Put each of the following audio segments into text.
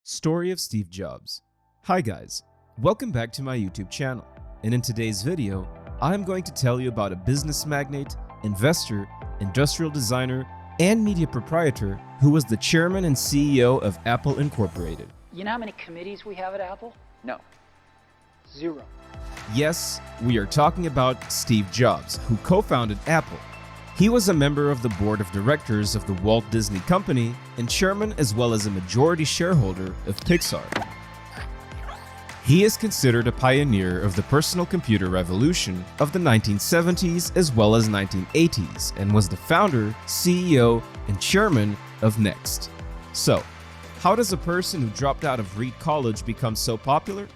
Story of Steve Jobs. Hi guys, welcome back to my YouTube channel, and in today's video, I'm going to tell you about a business magnate, investor, industrial designer, and media proprietor who was the chairman and CEO of Apple Incorporated. You know how many committees we have at Apple? No. Zero. Yes, we are talking about Steve Jobs, who co-founded Apple. He was a member of the board of directors of the Walt Disney Company and chairman as well as a majority shareholder of Pixar. He is considered a pioneer of the personal computer revolution of the 1970s as well as 1980s and was the founder, CEO, and chairman of Next. So, how does a person who dropped out of Reed College become so popular?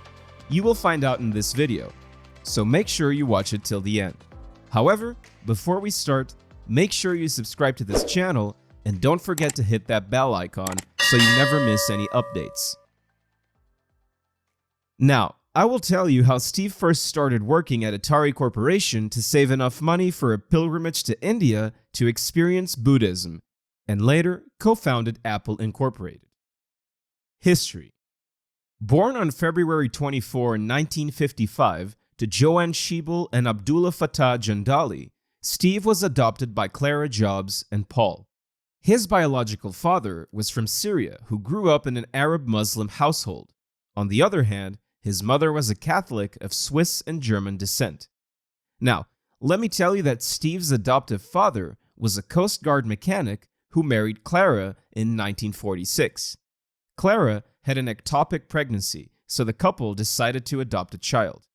You will find out in this video, so make sure you watch it till the end. However, before we start, make sure you subscribe to this channel and don't forget to hit that bell icon so you never miss any updates. Now, I will tell you how Steve first started working at Atari Corporation to save enough money for a pilgrimage to India to experience Buddhism, and later co-founded Apple Incorporated. History. Born on February 24, 1955, to Joanne Schiebel and Abdullah Fattah Jandali, Steve was adopted by Clara Jobs and Paul. His biological father was from Syria, who grew up in an Arab Muslim household. On the other hand, his mother was a Catholic of Swiss and German descent. Now, let me tell you that Steve's adoptive father was a Coast Guard mechanic who married Clara in 1946. Clara had an ectopic pregnancy, so the couple decided to adopt a child.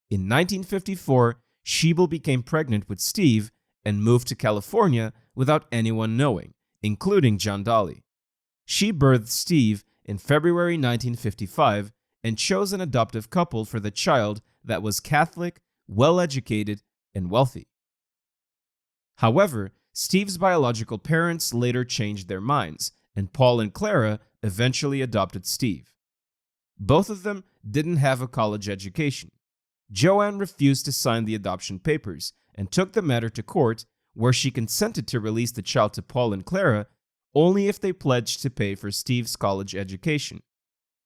In 1954, Schiebel became pregnant with Steve and moved to California without anyone knowing, including Jandali. She birthed Steve in February 1955 and chose an adoptive couple for the child that was Catholic, well-educated, and wealthy. However, Steve's biological parents later changed their minds, and Paul and Clara eventually adopted Steve. Both of them didn't have a college education. Joanne refused to sign the adoption papers and took the matter to court, where she consented to release the child to Paul and Clara only if they pledged to pay for Steve's college education.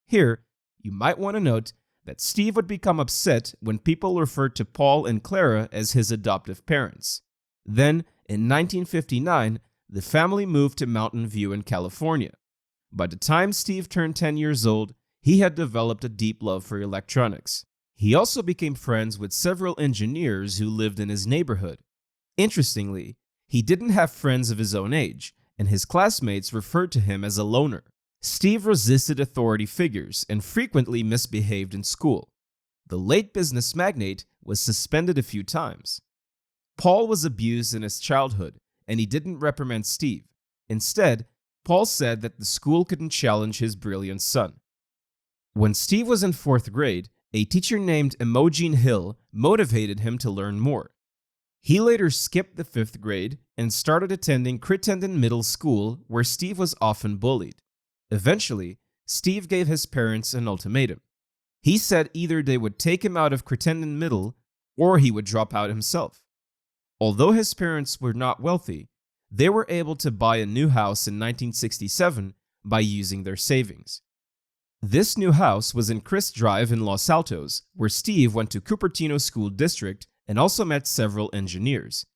Here, you might want to note that Steve would become upset when people referred to Paul and Clara as his adoptive parents. Then, in 1959, the family moved to Mountain View in California. By the time Steve turned 10 years old, he had developed a deep love for electronics. He also became friends with several engineers who lived in his neighborhood. Interestingly, he didn't have friends of his own age, and his classmates referred to him as a loner. Steve resisted authority figures and frequently misbehaved in school. The late business magnate was suspended a few times. Paul was abused in his childhood, and he didn't reprimand Steve. Instead, Paul said that the school couldn't challenge his brilliant son. When Steve was in 4th grade, a teacher named Imogen Hill motivated him to learn more. He later skipped the 5th grade and started attending Crittenden Middle School, where Steve was often bullied. Eventually, Steve gave his parents an ultimatum. He said either they would take him out of Crittenden Middle or he would drop out himself. Although his parents were not wealthy, they were able to buy a new house in 1967 by using their savings. This new house was in Chris Drive in Los Altos, where Steve went to Cupertino School District and also met several engineers.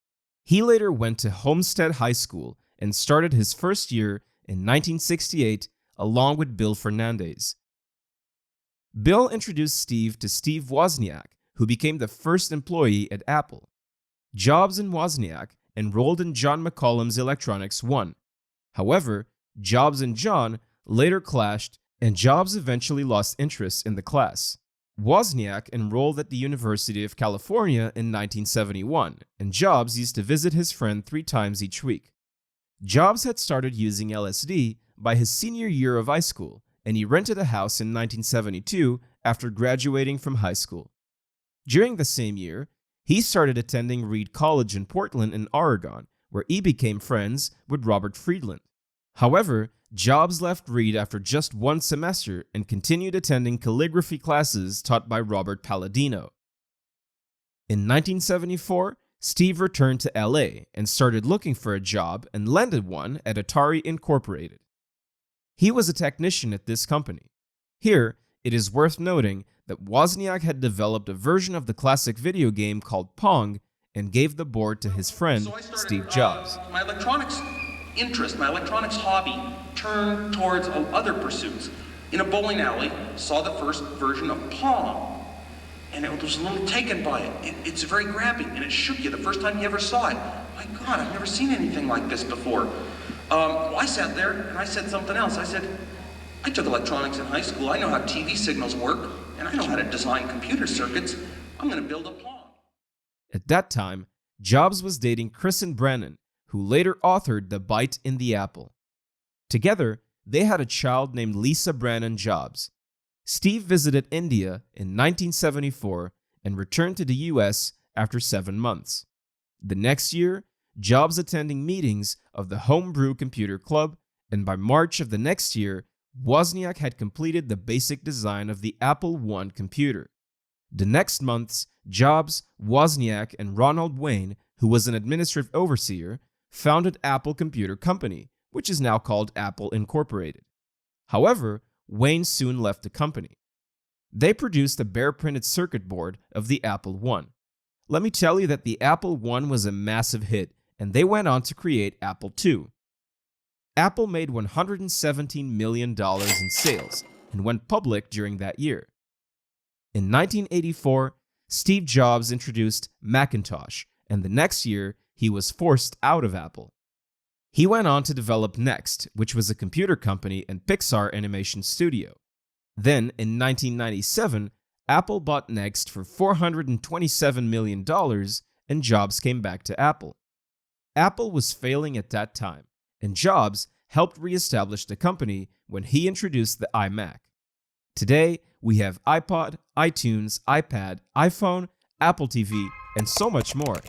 He later went to Homestead High School and started his first year in 1968 along with Bill Fernandez. Bill introduced Steve to Steve Wozniak, who became the first employee at Apple. Jobs and Wozniak enrolled in John McCollum's Electronics 1. However, Jobs and John later clashed, and Jobs eventually lost interest in the class. Wozniak enrolled at the University of California in 1971, and Jobs used to visit his friend 3 times each week. Jobs had started using LSD by his senior year of high school, and he rented a house in 1972 after graduating from high school. During the same year, he started attending Reed College in Portland in Oregon, where he became friends with Robert Friedland. However, Jobs left Reed after just 1 semester and continued attending calligraphy classes taught by Robert Palladino. In 1974, Steve returned to LA and started looking for a job and landed one at Atari Incorporated. He was a technician at this company. Here, it is worth noting that Wozniak had developed a version of the classic video game called Pong and gave the board to his friend, Steve Jobs. My electronics interest, my electronics hobby turned towards other pursuits. In a bowling alley, saw the first version of Pong, and it was a little taken by it. It's very grabbing, and it shook you the first time you ever saw it. My God, I've never seen anything like this before. Well, I sat there, and I said something else. I said, I took electronics in high school. I know how TV signals work, and I know how to design computer circuits. I'm going to build a Pong. At that time, Jobs was dating Kristen Brennan, who later authored The Bite in the Apple. Together, they had a child named Lisa Brennan Jobs. Steve visited India in 1974 and returned to the US after 7 months. The next year, Jobs attending meetings of the Homebrew Computer Club, and by March of the next year, Wozniak had completed the basic design of the Apple I computer. The next months, Jobs, Wozniak, and Ronald Wayne, who was an administrative overseer, founded Apple Computer Company, which is now called Apple Incorporated. However, Wayne soon left the company. They produced a bare-printed circuit board of the Apple I. Let me tell you that the Apple I was a massive hit, and they went on to create Apple II. Apple made $117 million in sales and went public during that year. In 1984, Steve Jobs introduced Macintosh, and the next year, he was forced out of Apple. He went on to develop Next, which was a computer company and Pixar animation studio. Then, in 1997, Apple bought Next for $427 million, and Jobs came back to Apple. Apple was failing at that time, and Jobs helped reestablish the company when he introduced the iMac. Today, we have iPod, iTunes, iPad, iPhone, Apple TV, and so much more.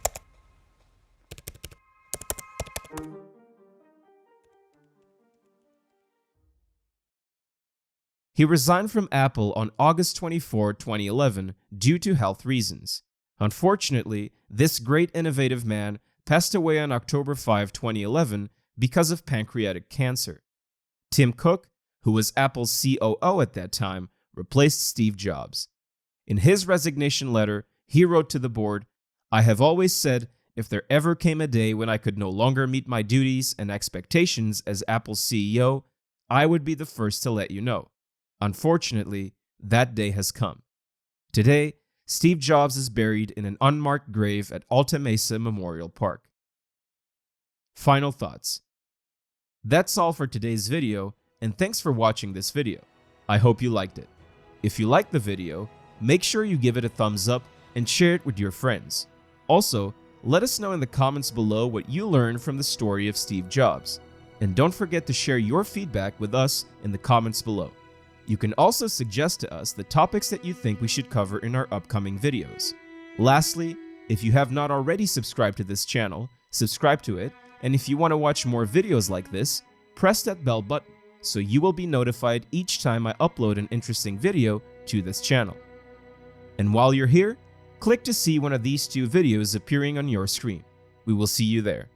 He resigned from Apple on August 24, 2011, due to health reasons. Unfortunately, this great innovative man passed away on October 5, 2011 because of pancreatic cancer. Tim Cook, who was Apple's COO at that time, replaced Steve Jobs. In his resignation letter, he wrote to the board, "I have always said if there ever came a day when I could no longer meet my duties and expectations as Apple's CEO, I would be the first to let you know. Unfortunately, that day has come." Today, Steve Jobs is buried in an unmarked grave at Alta Mesa Memorial Park. Final thoughts. That's all for today's video, and thanks for watching this video. I hope you liked it. If you liked the video, make sure you give it a thumbs up and share it with your friends. Also, let us know in the comments below what you learned from the story of Steve Jobs. And don't forget to share your feedback with us in the comments below. You can also suggest to us the topics that you think we should cover in our upcoming videos. Lastly, if you have not already subscribed to this channel, subscribe to it, and if you want to watch more videos like this, press that bell button so you will be notified each time I upload an interesting video to this channel. And while you're here, click to see one of these 2 videos appearing on your screen. We will see you there.